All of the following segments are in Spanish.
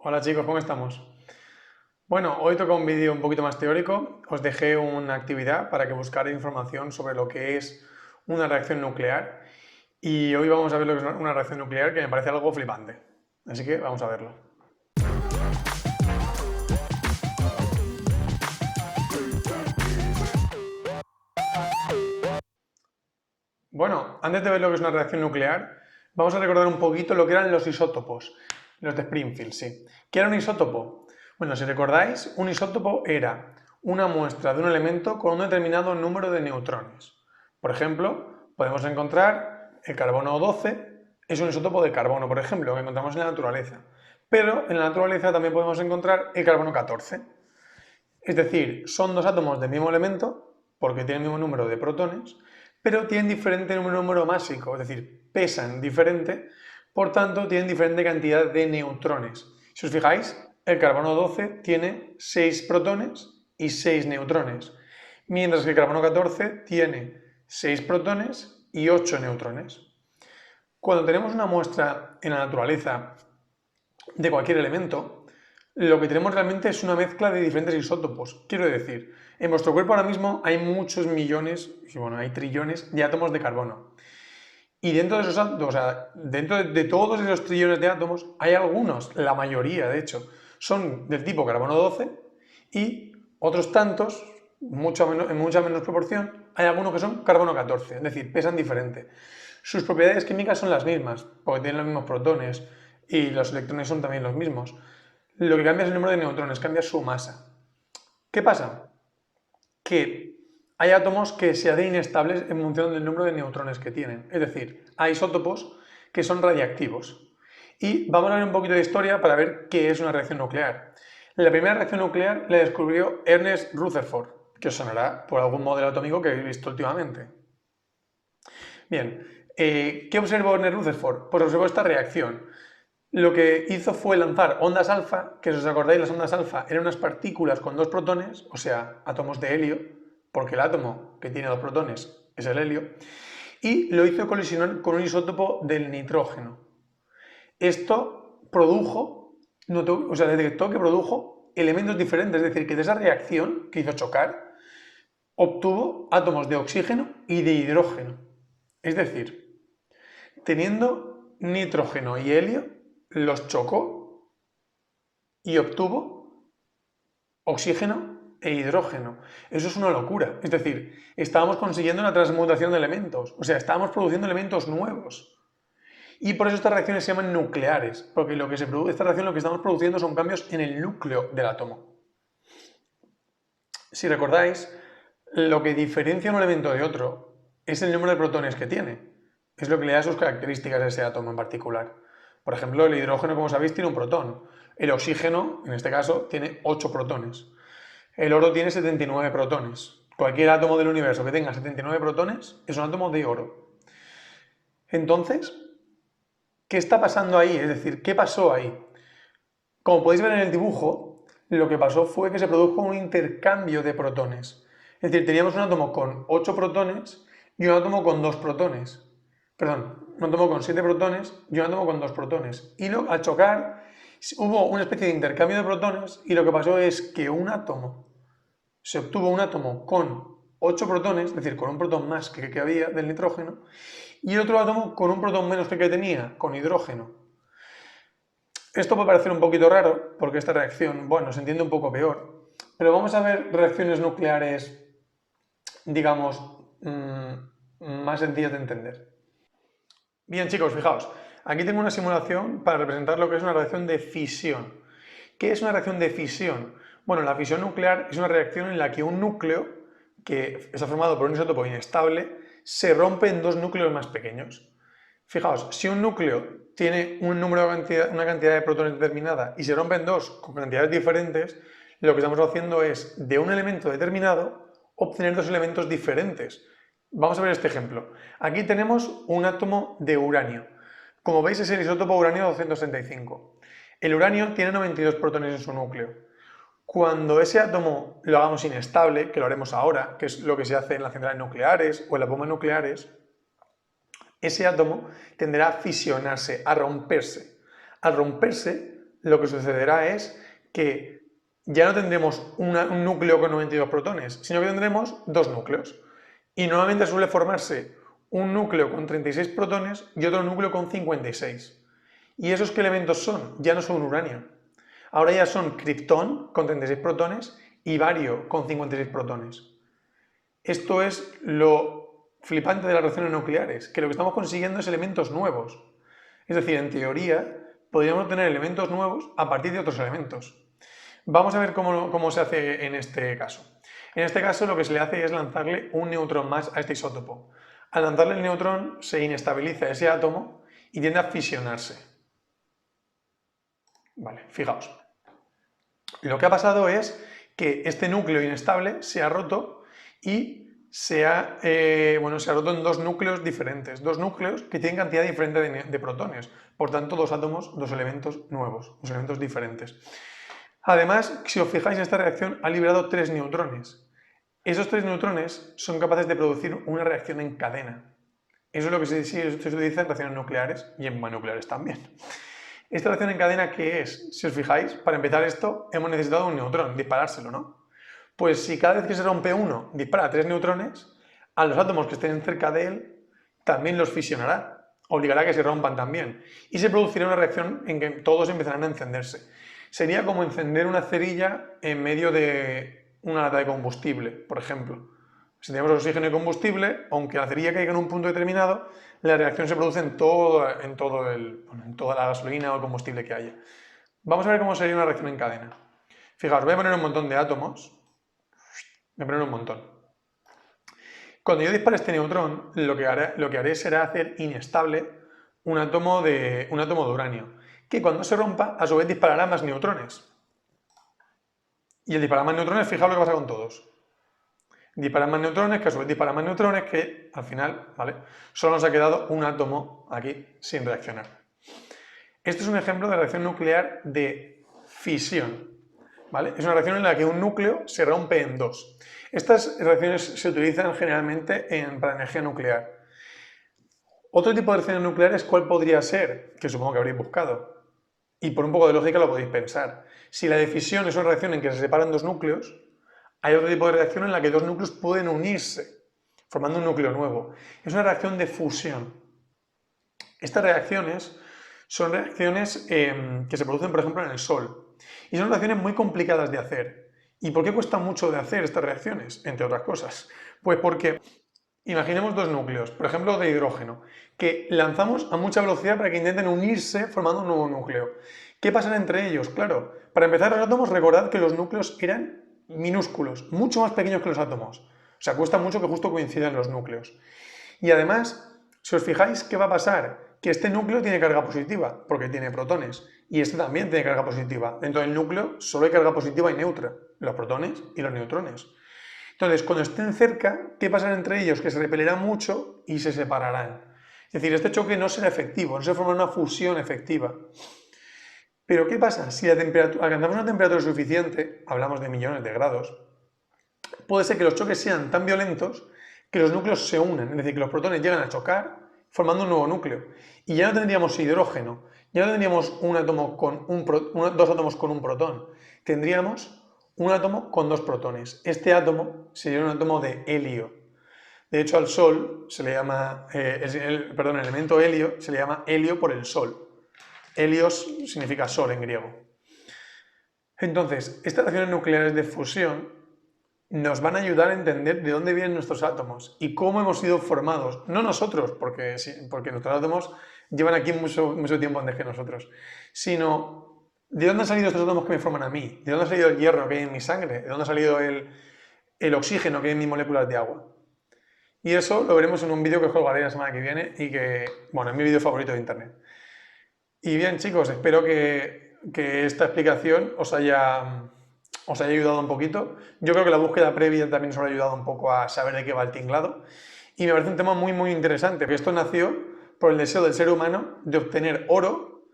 Hola chicos, ¿cómo estamos? Bueno, hoy toca un vídeo un poquito más teórico. Os dejé una actividad para que buscarais información sobre lo que es una reacción nuclear y hoy vamos a ver lo que es una reacción nuclear que me parece algo flipante. Así que vamos a verlo. Bueno, antes de ver lo que es una reacción nuclear, vamos a recordar un poquito lo que eran los isótopos, los de Springfield, sí. ¿Qué era un isótopo? Bueno, si recordáis, un isótopo era una muestra de un elemento con un determinado número de neutrones. Por ejemplo, podemos encontrar el carbono 12, es un isótopo de carbono, por ejemplo, que encontramos en la naturaleza. Pero en la naturaleza también podemos encontrar el carbono 14. Es decir, son dos átomos del mismo elemento, porque tienen el mismo número de protones, pero tienen diferente número másico, es decir, pesan diferente, por tanto tienen diferente cantidad de neutrones. Si os fijáis, el carbono 12 tiene 6 protones y 6 neutrones, mientras que el carbono 14 tiene 6 protones y 8 neutrones. Cuando tenemos una muestra en la naturaleza de cualquier elemento, lo que tenemos realmente es una mezcla de diferentes isótopos. Quiero decir, en vuestro cuerpo ahora mismo hay muchos millones, y bueno, hay trillones de átomos de carbono. Y dentro de esos átomos, o sea, dentro de todos esos trillones de átomos, hay algunos, la mayoría de hecho, son del tipo carbono 12 y otros tantos, en mucha menos proporción, hay algunos que son carbono 14, es decir, pesan diferente. Sus propiedades químicas son las mismas, porque tienen los mismos protones y los electrones son también los mismos. Lo que cambia es el número de neutrones, cambia su masa. ¿Qué pasa? Que hay átomos que se hacen inestables en función del número de neutrones que tienen. Es decir, hay isótopos que son radiactivos. Y vamos a ver un poquito de historia para ver qué es una reacción nuclear. La primera reacción nuclear la descubrió Ernest Rutherford, que os sonará por algún modelo atómico que habéis visto últimamente. Bien, ¿qué observó Ernest Rutherford? Pues observó esta reacción. Lo que hizo fue lanzar ondas alfa, que si os acordáis las ondas alfa eran unas partículas con dos protones, o sea, átomos de helio, porque el átomo que tiene dos protones es el helio, y lo hizo colisionar con un isótopo del nitrógeno. Esto produjo, o sea, detectó que produjo elementos diferentes, es decir, que de esa reacción que hizo chocar, obtuvo átomos de oxígeno y de hidrógeno. Es decir, teniendo nitrógeno y helio, los chocó y obtuvo oxígeno e hidrógeno. Eso es una locura. Es decir, estábamos consiguiendo una transmutación de elementos, o sea, estábamos produciendo elementos nuevos. Y por eso estas reacciones se llaman nucleares, porque lo que se produce, esta reacción lo que estamos produciendo son cambios en el núcleo del átomo. Si recordáis, lo que diferencia un elemento de otro es el número de protones que tiene. Es lo que le da sus características a ese átomo en particular. Por ejemplo, el hidrógeno, como sabéis, tiene un protón. El oxígeno, en este caso, tiene 8 protones. El oro tiene 79 protones. Cualquier átomo del universo que tenga 79 protones es un átomo de oro. Entonces, ¿qué está pasando ahí? Es decir, ¿qué pasó ahí? Como podéis ver en el dibujo, lo que pasó fue que se produjo un intercambio de protones. Es decir, teníamos un átomo con 8 protones y un átomo con 2 protones. Perdón, un átomo con 7 protones y un átomo con 2 protones. Y al chocar hubo una especie de intercambio de protones y lo que pasó es que se obtuvo un átomo con 8 protones, es decir, con un protón más que había del nitrógeno, y otro átomo con un protón menos que tenía, con hidrógeno. Esto puede parecer un poquito raro, porque esta reacción, bueno, se entiende un poco peor, pero vamos a ver reacciones nucleares, digamos, más sencillas de entender. Bien, chicos, fijaos, aquí tengo una simulación para representar lo que es una reacción de fisión. ¿Qué es una reacción de fisión? Bueno, la fisión nuclear es una reacción en la que un núcleo, que está formado por un isótopo inestable, se rompe en dos núcleos más pequeños. Fijaos, si un núcleo tiene una cantidad de protones determinada y se rompe en dos con cantidades diferentes, lo que estamos haciendo es, de un elemento determinado, obtener dos elementos diferentes. Vamos a ver este ejemplo. Aquí tenemos un átomo de uranio. Como veis es el isótopo uranio 265. El uranio tiene 92 protones en su núcleo. Cuando ese átomo lo hagamos inestable, que lo haremos ahora, que es lo que se hace en las centrales nucleares o en las bombas nucleares, ese átomo tenderá a fisionarse, a romperse. Al romperse, lo que sucederá es que ya no tendremos un núcleo con 92 protones, sino que tendremos dos núcleos. Y normalmente suele formarse un núcleo con 36 protones y otro núcleo con 56. ¿Y esos qué elementos son? Ya no son uranio. Ahora ya son criptón con 36 protones y bario con 56 protones. Esto es lo flipante de las reacciones nucleares, que lo que estamos consiguiendo es elementos nuevos. Es decir, en teoría, podríamos obtener elementos nuevos a partir de otros elementos. Vamos a ver cómo se hace en este caso. En este caso lo que se le hace es lanzarle un neutrón más a este isótopo. Al lanzarle el neutrón se inestabiliza ese átomo y tiende a fisionarse. Vale, fijaos. Lo que ha pasado es que este núcleo inestable se ha roto y se ha roto en dos núcleos diferentes, dos núcleos que tienen cantidad diferente de protones, por tanto dos átomos, dos elementos nuevos, dos elementos diferentes. Además, si os fijáis, esta reacción ha liberado 3 neutrones. Esos 3 neutrones son capaces de producir una reacción en cadena. Eso es lo que se utiliza en reacciones nucleares y en mononucleares también. ¿Esta reacción en cadena qué es? Si os fijáis, para empezar esto hemos necesitado un neutrón, disparárselo, ¿no? Pues si cada vez que se rompe uno dispara 3 neutrones, a los átomos que estén cerca de él también los fisionará, obligará a que se rompan también, y se producirá una reacción en que todos empezarán a encenderse. Sería como encender una cerilla en medio de una lata de combustible, por ejemplo. Si tenemos oxígeno y combustible, aunque la cerilla caiga en un punto determinado, la reacción se produce en toda la gasolina o el combustible que haya. Vamos a ver cómo sería una reacción en cadena. Fijaos, voy a poner un montón de átomos. Voy a poner un montón. Cuando yo dispare este neutrón, lo que haré será hacer inestable un átomo de uranio, que cuando se rompa, a su vez disparará más neutrones. Y el disparar más neutrones, fijaos lo que pasa con todos. Disparan más neutrones, que a su vez disparan más neutrones, que al final, ¿vale? Solo nos ha quedado un átomo aquí sin reaccionar. Este es un ejemplo de reacción nuclear de fisión, ¿vale? Es una reacción en la que un núcleo se rompe en dos. Estas reacciones se utilizan generalmente para energía nuclear. Otro tipo de reacciones nucleares, ¿cuál podría ser? Que supongo que habréis buscado. Y por un poco de lógica lo podéis pensar. Si la de fisión es una reacción en que se separan dos núcleos, hay otro tipo de reacción en la que dos núcleos pueden unirse, formando un núcleo nuevo. Es una reacción de fusión. Estas reacciones son reacciones que se producen, por ejemplo, en el Sol. Y son reacciones muy complicadas de hacer. ¿Y por qué cuesta mucho de hacer estas reacciones? Entre otras cosas. Pues porque imaginemos dos núcleos, por ejemplo, de hidrógeno, que lanzamos a mucha velocidad para que intenten unirse formando un nuevo núcleo. ¿Qué pasa entre ellos? Claro, para empezar los átomos, recordad que los núcleos eran minúsculos, mucho más pequeños que los átomos. O sea, cuesta mucho que justo coincidan los núcleos. Y además, si os fijáis, ¿qué va a pasar? Que este núcleo tiene carga positiva, porque tiene protones, y este también tiene carga positiva. Dentro del núcleo solo hay carga positiva y neutra, los protones y los neutrones. Entonces, cuando estén cerca, ¿qué pasará entre ellos? Que se repelirán mucho y se separarán. Es decir, este choque no será efectivo, no se forma una fusión efectiva. Pero ¿qué pasa? Si alcanzamos una temperatura suficiente, hablamos de millones de grados, puede ser que los choques sean tan violentos que los núcleos se unan, es decir, que los protones llegan a chocar formando un nuevo núcleo. Y ya no tendríamos hidrógeno, ya no tendríamos dos átomos con un protón, tendríamos un átomo con dos protones. Este átomo sería un átomo de helio. De hecho, al Sol se le llama, el elemento helio se le llama helio por el Sol. Helios significa Sol en griego. Entonces, estas reacciones nucleares de fusión nos van a ayudar a entender de dónde vienen nuestros átomos y cómo hemos sido formados. No nosotros, porque nuestros átomos llevan aquí mucho tiempo antes que nosotros, sino de dónde han salido estos átomos que me forman a mí, de dónde ha salido el hierro que hay en mi sangre, de dónde ha salido el oxígeno que hay en mis moléculas de agua. Y eso lo veremos en un vídeo que os colgaré la semana que viene y que, bueno, es mi vídeo favorito de internet. Y bien, chicos, espero que esta explicación os haya ayudado un poquito. Yo creo que la búsqueda previa también os ha ayudado un poco a saber de qué va el tinglado. Y me parece un tema muy, muy interesante, porque esto nació por el deseo del ser humano de obtener oro,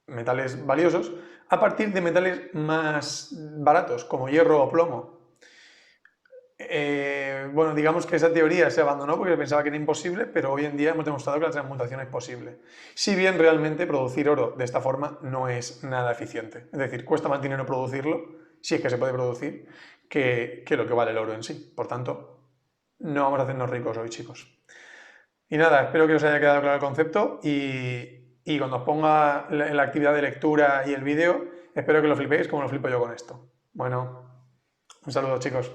metales valiosos, a partir de metales más baratos, como hierro o plomo. Bueno, digamos que esa teoría se abandonó porque pensaba que era imposible, pero hoy en día hemos demostrado que la transmutación es posible. Si bien realmente producir oro de esta forma no es nada eficiente. Es decir, cuesta más dinero producirlo, si es que se puede producir, que lo que vale el oro en sí. Por tanto, no vamos a hacernos ricos hoy, chicos. Y nada, espero que os haya quedado claro el concepto y cuando os ponga la actividad de lectura y el vídeo, espero que lo flipéis como lo flipo yo con esto. Bueno, un saludo, chicos.